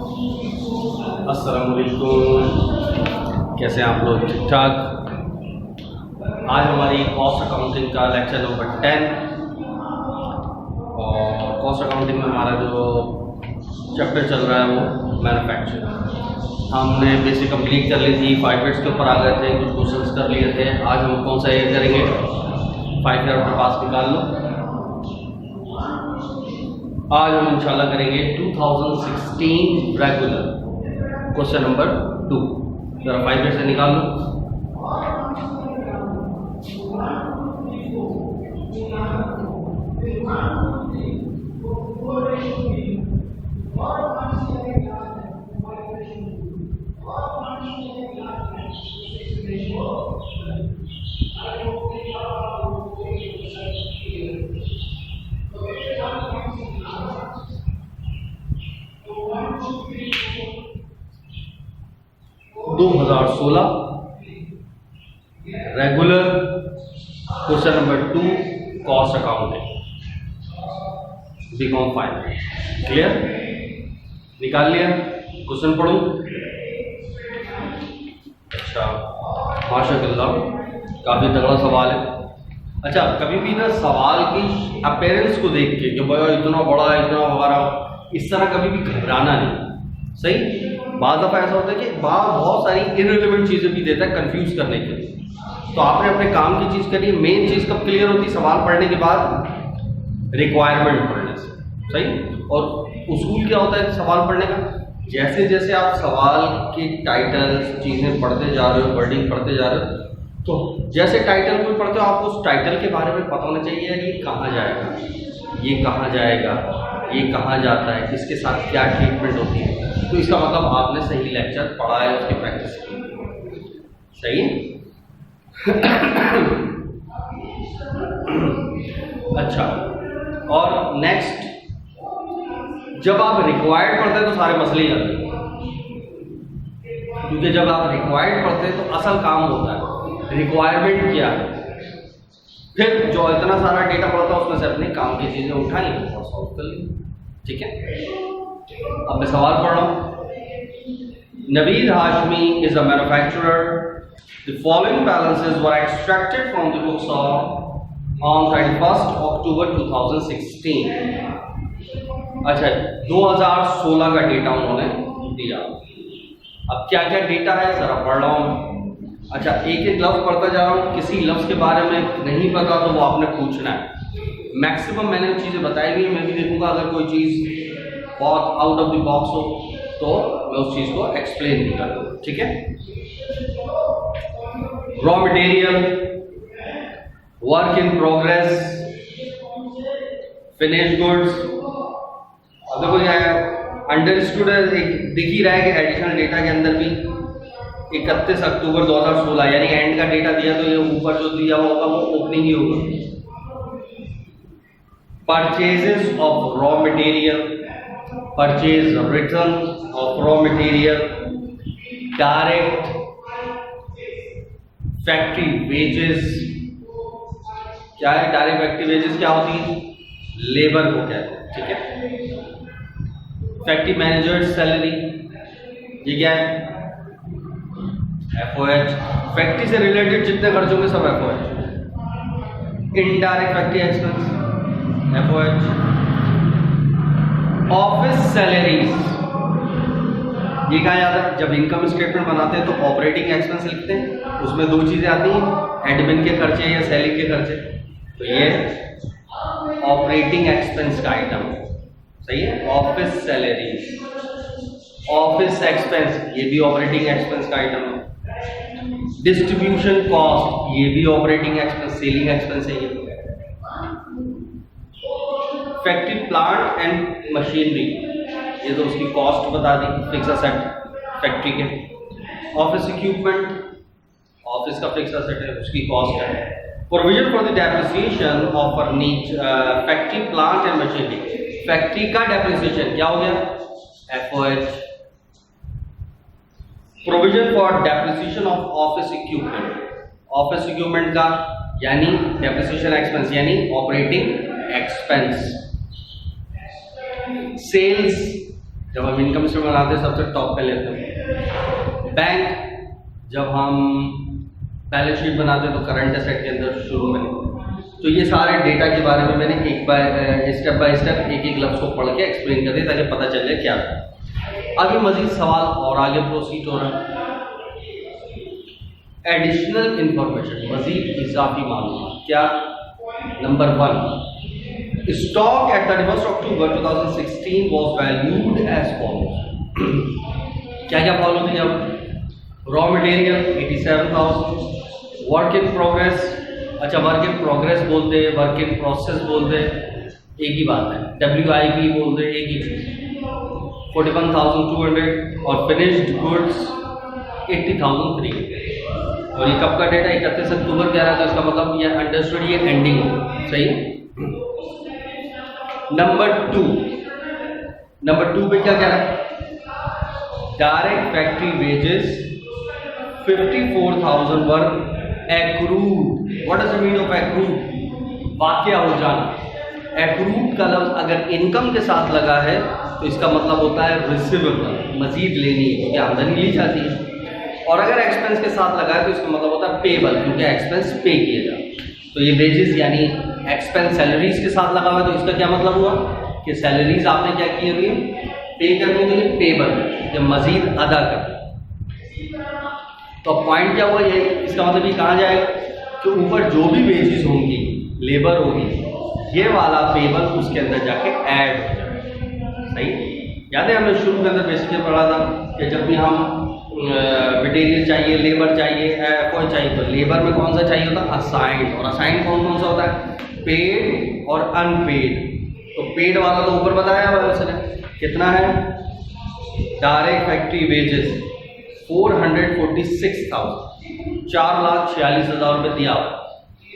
अस्सलाम वालेकुम, कैसे हैं आप लोग? ठीक ठाक। आज हमारी कॉस्ट अकाउंटिंग का लेक्चर नंबर 10 और कॉस्ट अकाउंटिंग में हमारा जो चैप्टर चल रहा है वो मैन्युफैक्चरिंग। हमने बेसिक कंप्लीट कर ली थी, 5 मिनट्स के ऊपर आ गए थे, कुछ क्वेश्चंस कर लिए थे। आज हम कौन सा एयर करेंगे? 5 मिनट अपने पास निकाल लो। आज हम इंशाल्लाह करेंगे 2016 रेगुलर क्वेश्चन नंबर 2। जरा 5 मिनट से निकाल लो। Regular question number 2 cost accounting B Com final. Clear? निकाल लिया? क्वेश्चन पढ़ूं? अच्छा, माशाअल्लाह काफ़ी तगड़ा सवाल है। अच्छा, कभी भी ना सवाल की अपीयरेंस को देख के कि भाई इतना बड़ा है, इतना वगैरह, इस तरह कभी भी घबराना नहीं। सही? बाज़ दफ़ा ऐसा होता है कि बहुत सारी इररिलेवेंट चीज़ें भी देता है कंफ्यूज करने के लिए। तो आपने अपने काम की चीज़ करी। मेन चीज़ कब क्लियर होती? सवाल पढ़ने के बाद, रिक्वायरमेंट पढ़ने से। सही? और उसूल क्या होता है सवाल पढ़ने का? जैसे जैसे आप सवाल के टाइटल्स चीज़ें पढ़ते जा रहे हो, वर्डिंग पढ़ते जा रहे हो, तो जैसे टाइटल कोई पढ़ते हो आपको उस टाइटल के बारे में पता होना चाहिए कि ये कहाँ जाएगा, ये कहाँ जाएगा, ये कहाँ जाता है, इसके साथ क्या ट्रीटमेंट होती है। तो इसका मतलब आपने सही लेक्चर पढ़ा है, उसकी प्रैक्टिस की। सही? अच्छा, और नेक्स्ट, जब आप रिक्वायर्ड पढ़ते हैं तो सारे मसले ही आते हैं, क्योंकि जब आप रिक्वायर्ड पढ़ते हैं तो असल काम होता है रिक्वायरमेंट क्या है। फिर जो इतना सारा डेटा पढ़ता है उसमें से अपने काम की चीजें उठाई और सॉल्व कर ली। ठीक है? अब मैं सवाल पढ़ रहा हूं। Naveed Hashmi is a manufacturer. The following balances were extracted from the books on 31st October 2016. अच्छा, 2016 का डेटा उन्होंने दिया। अब क्या क्या डेटा है जरा पढ़ रहा हूँ। अच्छा, एक एक लफ्ज पढ़ता जा रहा हूँ। किसी लफ्ज के बारे में नहीं पता तो वो आपने पूछना है। मैक्सिमम मैंने चीज़ें बताई हुई, मैं भी देखूंगा अगर कोई चीज़ बहुत आउट ऑफ द बॉक्स हो तो मैं उस चीज़ को एक्सप्लेन भी कर दूँ। ठीक है? Raw material, work in progress, finish goods. अब देखो क्या है, अंडरस्टूड दिख ही रहा है कि एडिशनल डेटा के अंदर भी 31 अक्टूबर 2016 यानी एंड का डेटा दिया, तो ये ऊपर जो दिया हुआ होगा वो ओपनिंग ही होगा। Purchases of raw material, purchase return of raw material, direct factory wages. क्या है डायरेक्ट फैक्ट्री वेजेस? क्या होती है? लेबर को कहते हैं। ठीक है? फैक्ट्री मैनेजर सैलरी, ये क्या है? FOH। फैक्ट्री से रिलेटेड जितने खर्च होंगे सब FOH। Indirect factory expense FOH। Office salaries, ये क्या याद है? जब इनकम स्टेटमेंट बनाते हैं तो ऑपरेटिंग एक्सपेंस लिखते हैं, उसमें दो चीजें आती हैं, एडमिन के खर्चे या सैलरी के खर्चे। तो ये ऑपरेटिंग एक्सपेंस का आइटम है। सही है? ऑफिस सैलरीज, ऑफिस एक्सपेंस, ये भी ऑपरेटिंग एक्सपेंस का आइटम है। डिस्ट्रीब्यूशन कॉस्ट, ये भी ऑपरेटिंग एक्सपेंस, सेलिंग एक्सपेंस है ये। फैक्ट्री प्लांट एंड मशीनरी, ये तो उसकी कॉस्ट बता दी, फिक्स असेट फैक्ट्री के। ऑफिस इक्विपमेंट, ऑफिस का फिक्स असेट है, उसकी कॉस्ट है। Provision for the depreciation of factory plant and machinery, factory का डेप्रिसिएशन क्या हो गया? FOH। Provision for depreciation of office equipment, office equipment का यानी डेप्रिसिएशन एक्सपेंस यानी ऑपरेटिंग एक्सपेंस। सेल्स जब हम इनकम स्टेटमेंट बनाते हैं सबसे टॉप पे लेते हैं। बैंक जब हम बैलेंस शीट बनाते हैं तो करंट एसेट के अंदर शुरू में। तो ये सारे डेटा के बारे में मैंने स्टेप बाय स्टेप एक एक लफ्ज़ को पढ़ के एक्सप्लेन कर दिया ताकि पता चल जाए क्या है। आगे मजीद सवाल और आगे प्रोसीड हो रहा है। एडिशनल इंफॉर्मेशन, मजीद इजाफी मालूमात। क्या? Number 1, stock at 31 October 2016 was valued as follows. क्या क्या फॉलो किया? Raw material 87,000, work in progress, अच्छा वर्क इन प्रोग्रेस बोलते हैं, वर्क इन प्रोसेस बोलते हैं, एक ही बात है, WIP बोलते हैं, एक ही चीज, 41,200 और फिनिश्ड गुड्स 80,300। और ये कब का डेटा? 31 अक्टूबर कह रहा था, इसका मतलब ये अंडरस्टूड ये एंडिंग हो, सही। नंबर 2 पे क्या कह रहा है? Direct factory wages 54,000 were accrued. What does the mean of accrued? वाक़या हो जाना। एक्रूड का लफ्ज़ अगर इनकम के साथ लगा है तो इसका मतलब होता है रिसीवेबल, मजीद लेनी है क्योंकि आमदनी ली जाती है। और अगर एक्सपेंस के साथ लगा है तो इसका मतलब होता है पेबल, क्योंकि एक्सपेंस पे किया जाए। तो ये वेजेस यानी एक्सपेंस सैलरीज के साथ लगा हुआ है, तो इसका क्या मतलब हुआ कि सैलरीज आपने क्या की हुई है? पे करनी, तो ये पेबल, ये मजीद अदा करना। तो पॉइंट क्या हुआ? ये इसका मतलब ये कहा जाएगा कि ऊपर जो भी वेजेस होंगी, लेबर होगी, ये वाला पेबल उसके अंदर जाके ऐड हो जाए। सही याद है हमने शुरू के अंदर बेसिकली पढ़ा था कि जब भी हम मटेरियल चाहिए, लेबर चाहिए, कोई चाहिए, तो लेबर में कौन सा चाहिए होता है? असाइंड। और असाइंड कौन कौन सा होता है? पेड और अनपेड। तो पेड वाला तो ऊपर बताया हुआ उसने, कितना है? डायरेक्ट फैक्ट्री वेजेस 446,000, 4,46,000 रुपये दिया हुआ।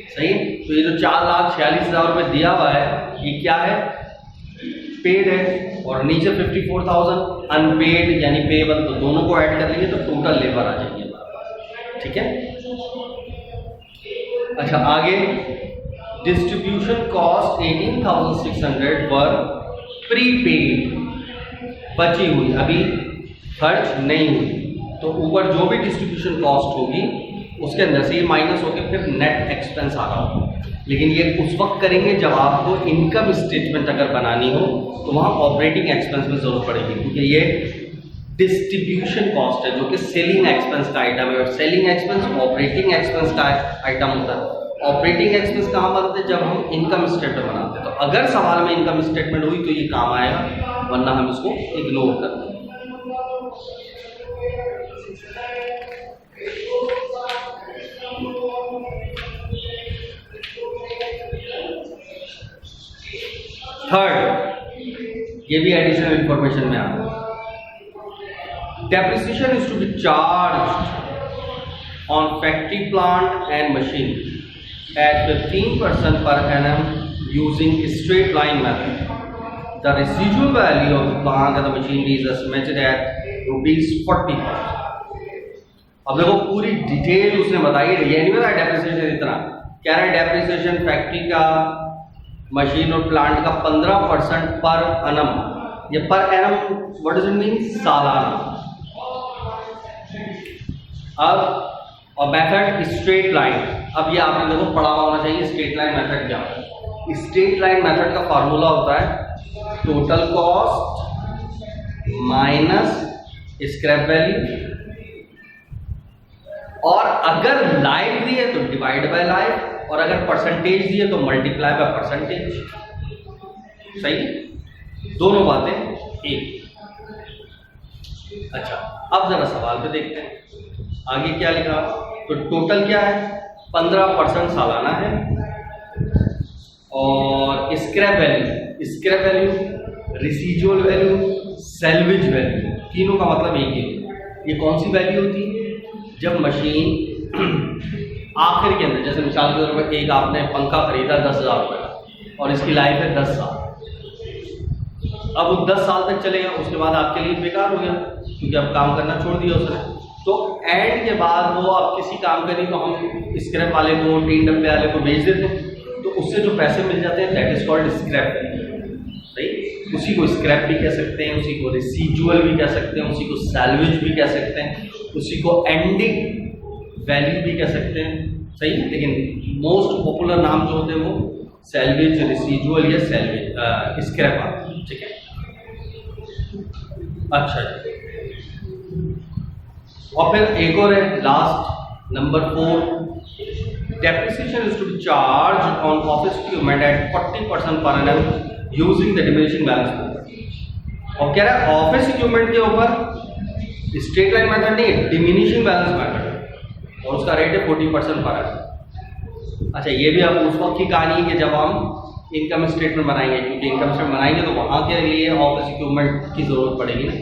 सही। तो ये जो 4,46,000 रुपये दिया हुआ है ये क्या है? पेड है। और नीचे 54,000 अनपेड यानी पेबल, तो दोनों को ऐड कर लेंगे तो टोटल लेबर आ जाएगी हमारे पास। ठीक है। अच्छा आगे, डिस्ट्रीब्यूशन कॉस्ट 18,600 पर प्रीपेड, बची हुई, अभी खर्च नहीं हुई। तो ऊपर जो भी डिस्ट्रीब्यूशन कॉस्ट होगी उसके अंदर से ये माइनस होकर फिर नेट एक्सपेंस आ रहा होगा। लेकिन ये उस वक्त करेंगे जब आपको इनकम स्टेटमेंट अगर बनानी हो तो वहाँ ऑपरेटिंग एक्सपेंस में जरूरत पड़ेगी, क्योंकि ये डिस्ट्रीब्यूशन कॉस्ट है जो कि सेलिंग एक्सपेंस का आइटम है। और सेलिंग एक्सपेंस ऑपरेटिंग एक्सपेंस का आइटम होता है। ऑपरेटिंग एक्सपेंस कहाँ बनते हैं? जब हम इनकम स्टेटमेंट बनाते हैं। तो अगर सवाल में इनकम स्टेटमेंट हुई तो ये काम आएगा, वरना हम इसको इग्नोर करते हैं। थर्ड, ये भी एडिशनल इंफॉर्मेशन में आता है। Depreciation is to be charge on factory plant and machine at 15% per annum using straight line method. The residual value of the plant and the machinery is estimated at ₹40,000। अब देखो पूरी detail उसने बताई है, ये नहीं बताया डेप्रिसिएशन इतना। कह रहा है डेप्रिसिएशन फैक्ट्री का, मशीन और प्लांट का 15% पर एनम। ये per annum what does it mean? सालाना। अब और मेथड स्ट्रेट लाइन। अब ये आपने देखो पढ़ा होना चाहिए स्ट्रेट लाइन मेथड क्या है। स्ट्रेट लाइन मेथड का फार्मूला होता है total cost minus scrap value, और अगर लाइफ दी है तो डिवाइड बाय लाइफ, और अगर परसेंटेज दी है तो मल्टीप्लाई बाय परसेंटेज। सही, दोनों बातें एक। अच्छा अब जरा सवाल पे देखते हैं आगे क्या लिखा। तो टोटल क्या है? 15% सालाना है। और scrap value, residual value, salvage value, तीनों का मतलब एक ही है। ये कौन सी वैल्यू होती है? जब मशीन आखिर के अंदर, जैसे मिसाल के तौर पर एक आपने पंखा खरीदा 10,000 रुपये का और इसकी लाइफ है 10 साल। अब वो 10 साल तक चलेगा, उसके बाद आपके लिए बेकार हो गया क्योंकि अब काम करना छोड़ दिया उसने। तो एंड के बाद वो अब किसी काम का नहीं, तो हम स्क्रैप वाले को, टीन डब्बे वाले को बेच देते हैं, तो उससे जो पैसे मिल जाते हैं दैट इज कॉल्ड स्क्रैप। सही। उसी को स्क्रैप भी कह सकते हैं, उसी को रेसिजुअल भी कह सकते हैं, उसी को सैल्वेज भी कह सकते हैं, उसी को एंडिंग वैल्यू भी कह सकते हैं, सही। लेकिन मोस्ट पॉपुलर नाम जो होते हैं वो सैल्वेज, रेसिजुअल या सैल्वेज स्क्रैप आते हैं, ठीक है। अच्छा जी, और फिर एक और है last number 4, depreciation is to be charged on office equipment at 40% per annum using the diminishing balance method। और कह रहा है ऑफिस इक्विपमेंट के ऊपर स्ट्रेट लाइन मेथड नहीं है, डिमिनिशिंग बैलेंस मेथड है, और उसका रेट है 40% पर annum। अच्छा, ये भी अब उस वक्त की कहानी है कि जब हम इनकम स्टेटमेंट बनाएंगे, क्योंकि इनकम स्टेटमेंट बनाएंगे तो वहाँ के लिए ऑफिस इक्विपमेंट की जरूरत पड़ेगी ना।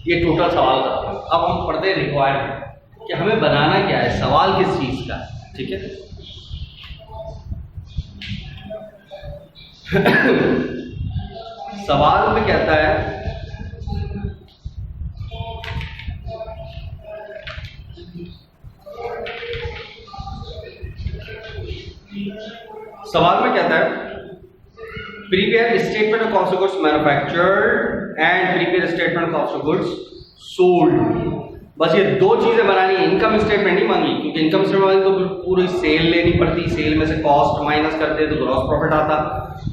ये टोटल सवाल करते हैं। अब हम पढ़ते हैं रिक्वायरमेंट कि हमें बनाना क्या है, सवाल किस चीज़ का, ठीक है। सवाल में कहता है prepare statement of cost of goods manufactured and prepare statement of cost of goods sold. बस ये दो चीजें बनानी है। इनकम स्टेटमेंट नहीं मांगी, क्योंकि इनकम स्टेटमेंट तो पूरी सेल लेनी पड़ती, सेल में से कॉस्ट माइनस करते तो ग्रॉस प्रॉफिट आता,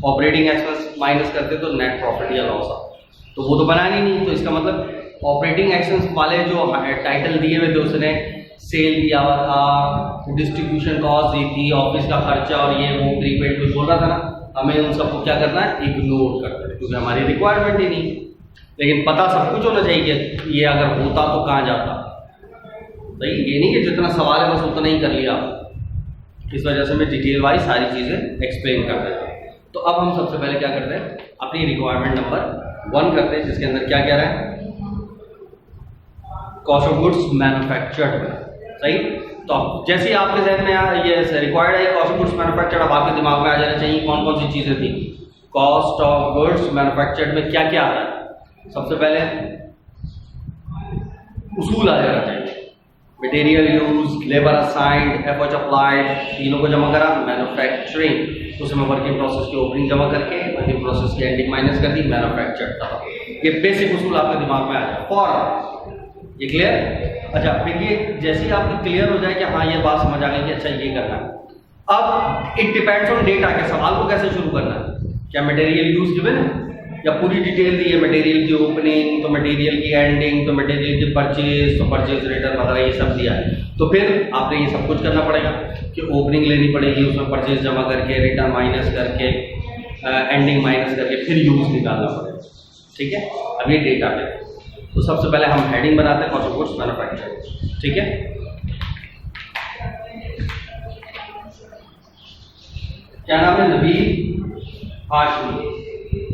ऑपरेटिंग एक्सपेंस माइनस करते तो नेट प्रॉफिट या लॉस आता, तो वो तो बनानी नहीं। तो इसका मतलब ऑपरेटिंग एक्सपेंस वाले जो टाइटल दिए हुए थे उसने सेल दिया हुआ था, डिस्ट्रीब्यूशन कॉस्ट दी थी, ऑफिस का खर्चा और ये वो प्रीपेड कुछ बोल रहा था ना, हमें उन सबको क्या करना है, इग्नोर करना है, क्योंकि हमारी रिक्वायरमेंट ही नहीं। लेकिन पता सब कुछ होना चाहिए कि ये अगर होता तो कहाँ जाता। सही, ये नहीं कि जितना सवाल है बस उतना ही कर लिया। इस वजह से मैं डिटेल वाइज सारी चीज़ें एक्सप्लेन कर रहा हूँ। तो अब हम सबसे पहले क्या करते हैं, अपनी रिक्वायरमेंट नंबर 1 करते हैं, जिसके अंदर क्या कह रहा है, कॉस्ट ऑफ गुड्स मैन्युफैक्चर्ड। सही, तो जैसे ही आपके जहन में ये रिक्वायर्ड है कॉस्ट ऑफ गुड्स मैन्युफैक्चर्ड, अब आपके दिमाग में आ जाना चाहिए कौन कौन सी चीज़ें थी। कॉस्ट ऑफ गुड्स मैन्युफैक्चर्ड में क्या क्या आ रहा है, सबसे पहले उसूल आ जाना चाहिए, material use, labour assigned, effort applied, तीनों को जमा करा, मैन्युफैक्चरिंग, उसमें वर्किंग प्रोसेस की ओपनिंग जमा करके वर्किंग प्रोसेस की एंडिंग माइनस कर दी, मैन्युफैक्चर्ड था। ये बेसिक उसूल आपके दिमाग में आ जाए। फॉर ये क्लियर? अच्छा, देखिए जैसे ही आपको क्लियर हो जाए कि हाँ ये बात समझ आ गई कि अच्छा ये करना है, अब इट डिपेंड्स ऑन डेटा के सवाल को कैसे शुरू करना है। क्या मटेरियल यूज गिवन है या पूरी डिटेल दी है, मटेरियल की ओपनिंग तो मटेरियल की एंडिंग तो मटेरियल की परचेज तो परचेज रिटर्न वगैरह ये सब दिया है, तो फिर आपने ये सब कुछ करना पड़ेगा कि ओपनिंग लेनी पड़ेगी, उसमें परचेज जमा करके रिटर्न माइनस करके एंडिंग माइनस करके फिर यूज निकालना पड़ेगा। ठीक है, अब ये डेटा पे तो सबसे पहले हम हेडिंग बनाते हैं कॉस्ट ऑफ गुड्स मैन्युफैक्चर्ड। ठीक है, क्या नाम है, नवीद हाशमी।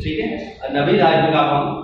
ठीक है, नवीद हाशमी का हम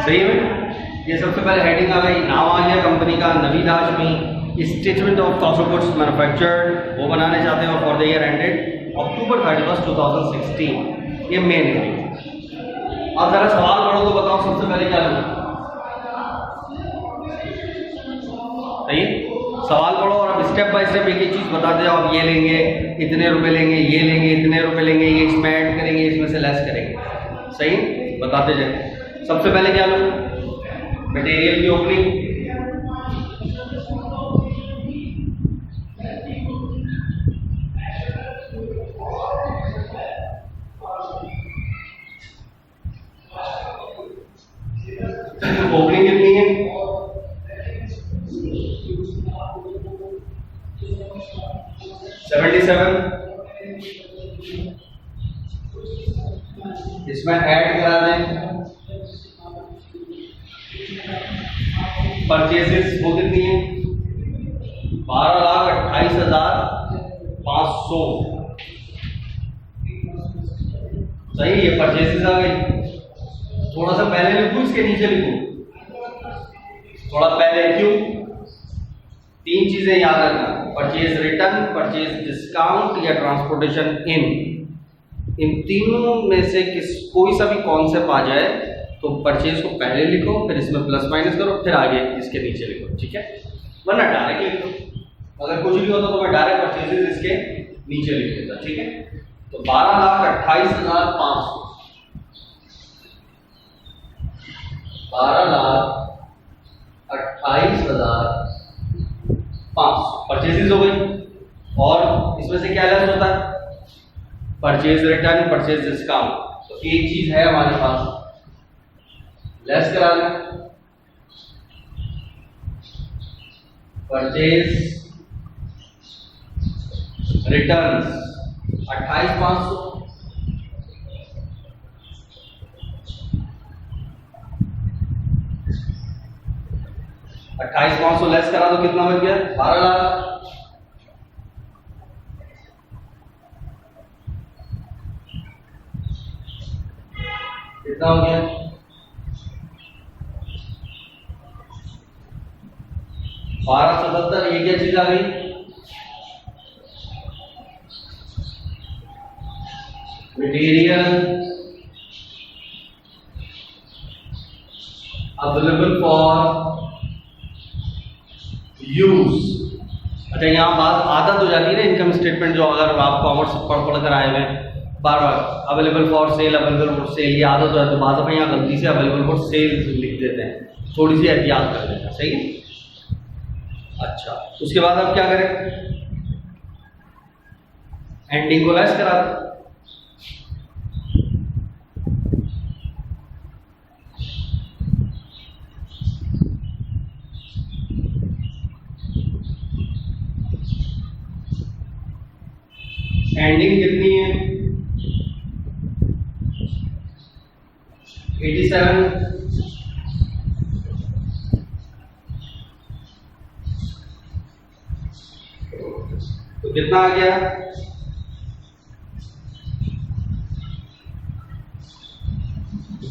सही में ये सबसे पहले हेडिंग आ गई, नाम आ गया कंपनी का Naveed Hashmi, statement of cost of goods manufactured वो बनाने चाहते हैं और फॉर द ईयर एंडेड अक्टूबर 31, 2016। ये मेन हेडिंग। अब जरा सवाल पढ़ो तो बताओ सबसे पहले क्या लूँ। सही, सवाल पढ़ो और अब स्टेप बाय स्टेप एक एक चीज बताते जाओ। अब ये लेंगे इतने रुपए लेंगे, ये लेंगे इतने रुपए लेंगे, ये इसमें ऐड करेंगे, इसमें से लेस करेंगे। सही, बताते जाए। सबसे पहले क्या लो, मटेरियल की ओपनिंग, ओपनिंग कितनी है, 77। इसमें ऐड करा दें परचेसेस, वो कितनी है 12,28,500। सही, ये परचेसेस आ गई। थोड़ा सा पहले लिखूं इसके नीचे लिखूं, थोड़ा पहले, क्यों? 3 चीजें याद रखना, परचेज रिटर्न, परचेज डिस्काउंट या ट्रांसपोर्टेशन इन तीनों में से कोई सा भी कॉन्सेप्ट आ जाए तो परचेज को पहले लिखो, फिर इसमें प्लस माइनस करो, फिर आगे इसके नीचे लिखो, ठीक है? वरना डायरेक्ट लिखो, अगर कुछ भी होता तो मैं डायरेक्ट परचेजेस इसके नीचे लिख देता, ठीक है? तो 12,28,500, 12,28,500 परचेजेस हो गई। और इसमें से क्या लेस होता है, परचेज रिटर्न, परचेज डिस्काउंट। तो एक चीज है हमारे पास, लेस करा दें, परचेज रिटर्न 28,500, लेस करा दो, कितना बच गया 12,00,000। कितना हो गया 1277। ये क्या चीज आ गई, मटेरियल अवेलेबल फॉर यूज। अच्छा, यहाँ बात आदत हो जाती है ना इनकम स्टेटमेंट, जो अगर आप कॉमर्स पढ़ कर आए हुए बार बार available for sale, available for sale, ये आदत हो जाती है, तो बाद में यहाँ गलती से अवेलेबल फॉर सेल लिख देते हैं, थोड़ी सी एहतियात कर लेते हैं, सही है? अच्छा, उसके बाद आप क्या करें, एंडिंग को लेस करा दें, एंडिंग कितनी है 87। तो कितना आ गया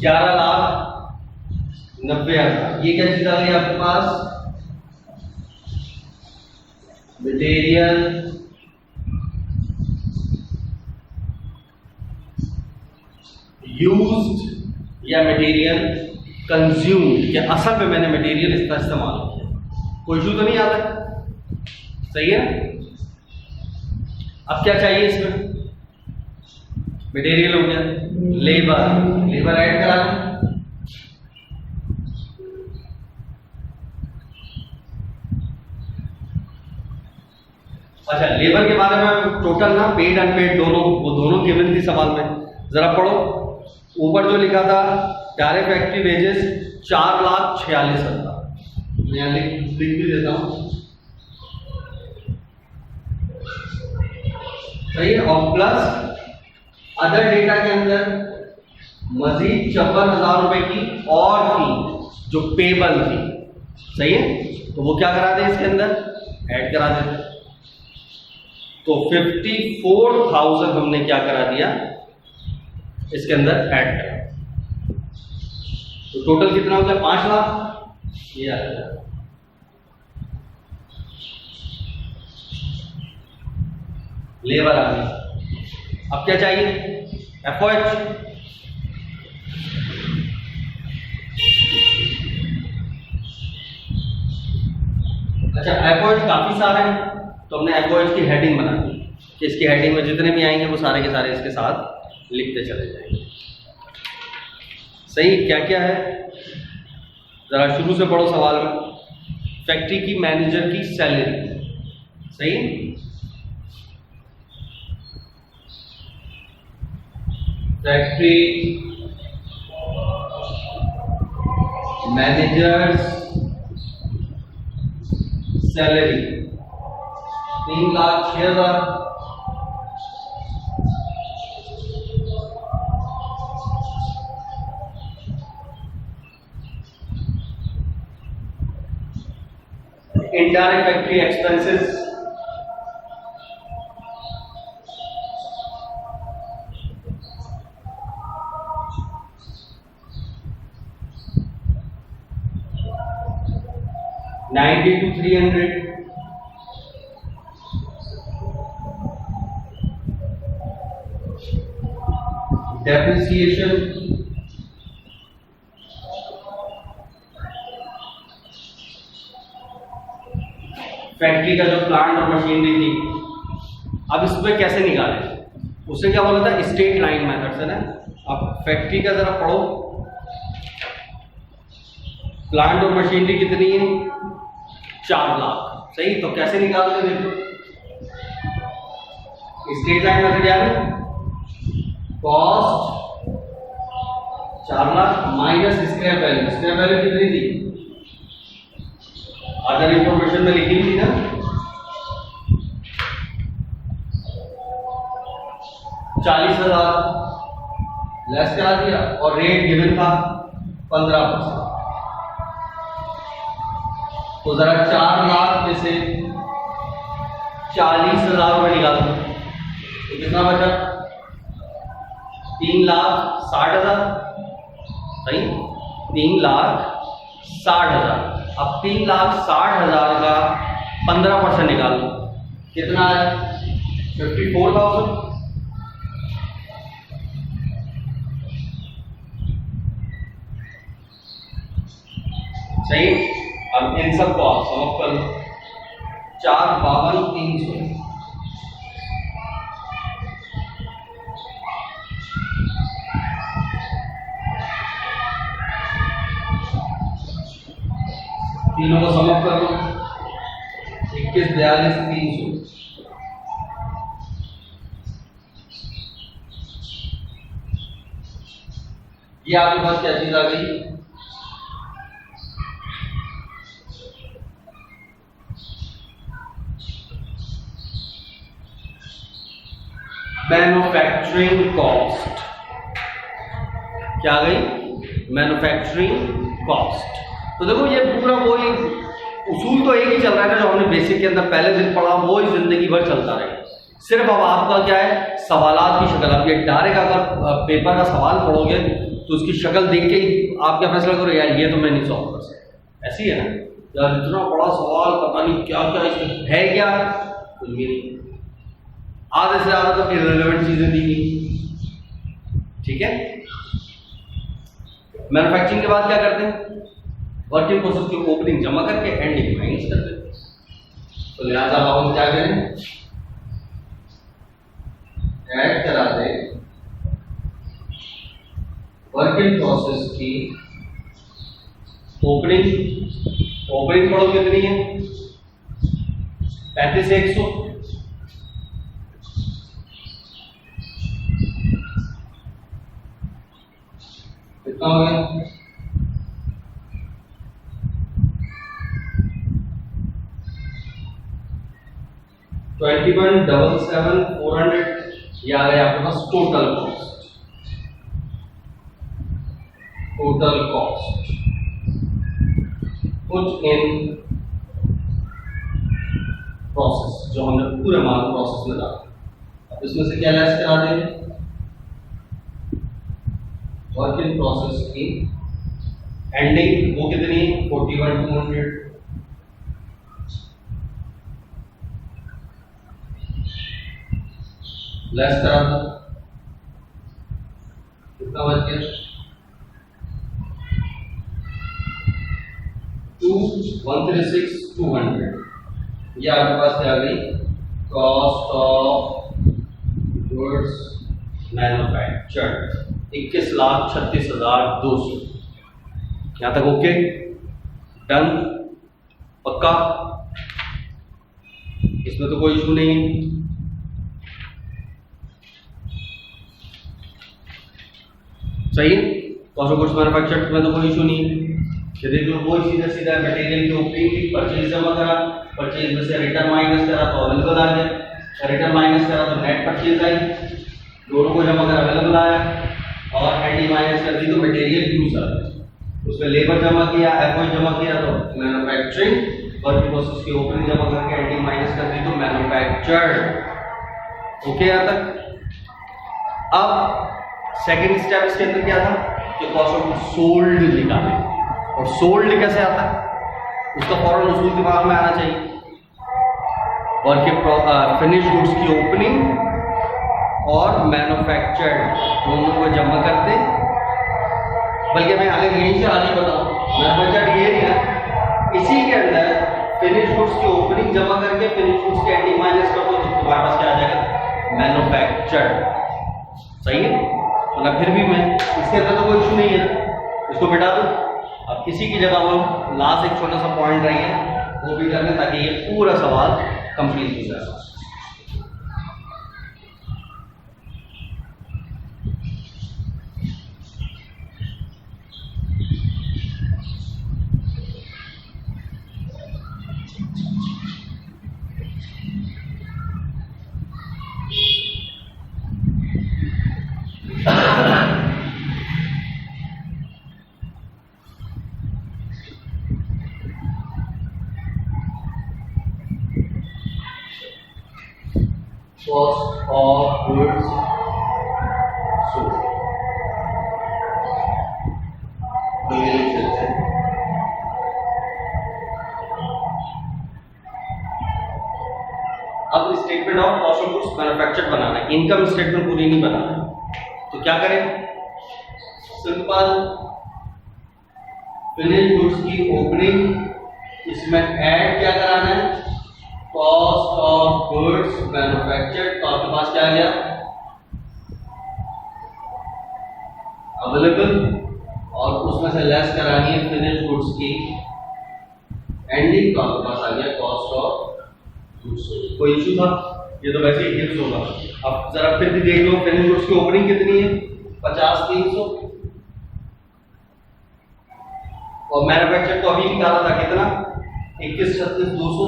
11,90,000। ये क्या चीज आ गई आपके पास, मटेरियल यूज्ड या मटेरियल कंज्यूम्ड, या असल में मैंने मटेरियल इसका इस्तेमाल किया, कोई इशू तो नहीं आता, सही है? अब क्या चाहिए इसमें, मटेरियल हो गया, लेबर ऐड करा दें, अच्छा लेबर के बारे में टोटल ना पेड अनपेड दोनों, वो दोनों गिवन थी सवाल में, जरा पढ़ो। ऊपर जो लिखा था डायरेक्ट फैक्ट्री वेजेस 4,46,000, मैं यहाँ लिख भी देता हूँ, सही है? और प्लस अदर डेटा के अंदर मजीद 54,000 रुपए की और थी जो पेबल थी, सही है? तो वो क्या करा दे इसके अंदर ऐड करा देते, तो 54,000 हमने क्या करा दिया इसके अंदर ऐड करा, तो टोटल कितना हो गया 5 लाख। ये आ गया, लेबर आ गई। अब क्या चाहिए, एफओएच, अच्छा एफओएच काफी सारे हैं, तो हमने एफओएच की हेडिंग बना दी कि इसकी हेडिंग में जितने भी आएंगे वो सारे के सारे इसके साथ लिखते चले जाएंगे। सही, क्या क्या है जरा शुरू से पढ़ो सवाल में। फैक्ट्री की मैनेजर की सैलरी, सही, factory managers salary 3,06,000। Indirect factory expenses 90 to 300। Depreciation factory का जो प्लांट और मशीनरी थी, अब इस पे कैसे निकालें, उसे क्या बोला था, स्ट्रेट लाइन मेथड से ना। अब फैक्ट्री का जरा पढ़ो, प्लांट और मशीनरी कितनी है, 4 लाख, सही। तो कैसे निकालते हैं देखो, स्ट्रेट लाइन मेथड याद है, cost 4 lakh minus scrap value. Scrap value कितनी थी, अदर इंफॉर्मेशन में लिखी थी ना, 40,000 लेस करा दिया और रेट गिवन था 15%। तो जरा 4 लाख में से 40,000 रुपये निकालो तो कितना बचा, 3,60,000, सही, 3,60,000। अब 3,60,000 का 15% निकाल लो, कितना है, 54,000। सही। अब इन सब को आप सॉल्व कर लो, 4,52,300। तीनों को सम अप कर लो, 21,42,300। ये आपके पास क्या चीज आ गई, मैन्युफैक्चरिंग कॉस्ट। क्या आ गई, मैन्युफैक्चरिंग कॉस्ट। तो देखो ये पूरा वही उसूल तो एक ही चल रहा है ना, जो हमने बेसिक के अंदर पहले दिन पढ़ा, वो ही जिंदगी भर चलता रहेगा। सिर्फ अब आपका क्या है, सवालात की शक्ल। आप ये डायरेक्ट अगर पेपर का सवाल पढ़ोगे तो उसकी शक्ल देख के ही आप क्या फैसला करो, यार ये तो मैं नहीं सॉल्व कर सकता। ऐसी है ना यार, इतना बड़ा सवाल, पता नहीं क्या क्या इसमें है, क्या कुछ भी नहीं, आधे से ज्यादा तो इररिलेवेंट चीजें दी गई। ठीक है। मैन्युफैक्चरिंग के बाद क्या करते हैं, वर्किंग प्रोसेस की ओपनिंग जमा करके एंडिंग माइनस कर देते हैं। तो लिहाजा हम क्या करें, ऐड करा दें वर्किंग प्रोसेस की ओपनिंग। ओपनिंग पढ़ो कितनी है, 35 से 100। कितना हो गया, 21,77,400। ये आ गया आपके पास total cost. Total cost put in process, जो हमने पूरे माल प्रोसेस में डाला। अब इसमें से क्या लेस करा देंगे, वर्क इन प्रोसेस की एंडिंग वो कितनी, 41,200। लेस करा दो, कितना बच गया, 136,200। ये आपके पास क्या आ गई, कॉस्ट ऑफ गुड्स मैन्युफैक्चर्ड। 21,36,200। यहाँ तक ओके, डन, पक्का, इसमें तो कोई इशू नहीं है। सही है, कॉस्ट ऑफ गुड्स मैन्युफैक्चर्ड में तो कोई इशू नहीं है। ये देख लो, कोई सीधा सीधा मटेरियल की ओपनिंग की परचेज जमा करा, परचेज में से रिटर्न माइनस करा तो अवेलेबल आ गया, रिटर्न माइनस करा तो नेट परचेज आई, दोनों को जमा कर अवेलेबल आया, और एनडी माइनस कर दी तो मटेरियल यूज आ गया। उसमें लेबर जमा किया, एफओ जमा किया तो मैन्युफैक्चरिंग, वर्क प्रोसेस की ओपनिंग जमा करके एनडी माइनस कर दी तो मैन्युफैक्चर्ड। ओके यहाँ तक। अब सेकंड स्टेप इसके अंदर क्या था कि कॉस्ट ऑफ गुड्स सोल्ड निकाले, और सोल्ड कैसे आता है उसका फौरन उसूल दिमाग में आना चाहिए। वर्क फिनिश गुड्स की ओपनिंग और मैन्युफैक्चर्ड दोनों को जमा करते, बल्कि मैं आगे यहीं से आगे बताऊं, मैन्युफैक्चर्ड ये नहीं है, इसी के अंदर फिनिश गुड्स की ओपनिंग जमा करके फिनिश गुड्स के एंडिंग माइनस कर दो तो तुम्हारे पास क्या आ जाएगा, मैन्युफैक्चर्ड। सही है, मतलब फिर भी मैं इसके अंदर तो कोई इशू नहीं है, इसको मिटा दो। अब इसी की जगह वो लास्ट एक छोटा सा पॉइंट रही है वो भी करने, ताकि ये पूरा सवाल कंप्लीट हो जाए। Cost of goods sold। अब statement of cost of goods manufactured बनाना है, इनकम स्टेटमेंट पूरी नहीं बनाना है, तो क्या करें, सिंपल फिनिश गुड्स की ओपनिंग, इसमें ऐड क्या कराना है, कॉस्ट ऑफ गुड्स मैन्युफैक्चर्ड, तो आपके पास क्या आ गया, अवेलेबल, और उसमें से लेस करानी है फिनिश गुड्स की एंडिंग, तो आपके पास आ गया कॉस्ट ऑफ गुड्स। कोई इशू था, ये तो वैसे ही गिफ्ट होगा। अब जरा फिर भी देख लो, फिनिश गुड्स की ओपनिंग कितनी है, 50,300, और मैन्युफैक्चर तो अभी निकाला था कितना, 21,36,200।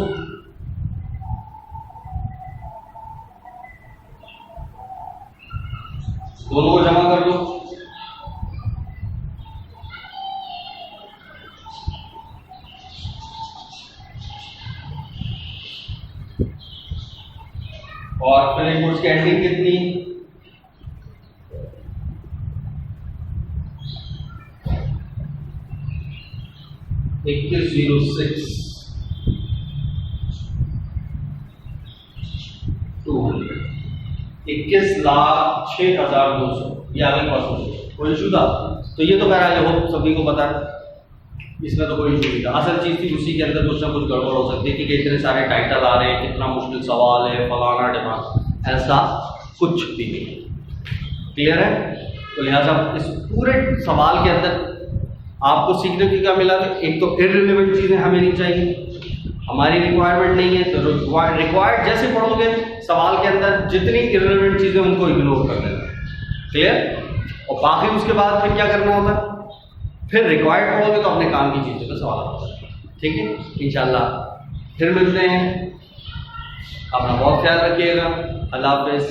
दोनों को जमा कर दो, और फिनिश गुड्स की एंडिंग कितनी, 21,06,200। 21,06,200 ये आगे परसेंट। कोई इशू था? तो ये तो बहरहाल हो सभी को पता है, इसमें तो कोई इशू नहीं था। असल चीज़ थी उसी के अंदर कुछ ना कुछ गड़बड़ हो सकती है कि इतने सारे टाइटल आ रहे हैं, कितना मुश्किल सवाल है, फलाना डिमांड, ऐसा कुछ भी नहीं। क्लियर है? तो लिहाजा इस पूरे सवाल के अंदर आपको सीखने की क्या मिला? एक तो इररिलेवेंट चीज़ें हमें नहीं चाहिए, हमारी रिक्वायरमेंट नहीं है, तो रिक्वायर्ड जैसे पढ़ोगे सवाल के अंदर जितनी इररिलेवेंट चीज़ें उनको इग्नोर कर देना। क्लियर? और बाकी उसके बाद फिर क्या करना होता है, फिर रिक्वायर्ड पढ़ोगे तो अपने काम की चीज़ों का सवाल होता है। ठीक है, इंशाल्लाह फिर मिलते हैं। अपना बहुत ख्याल रखिएगा। अल्लाह हाफ़िज़।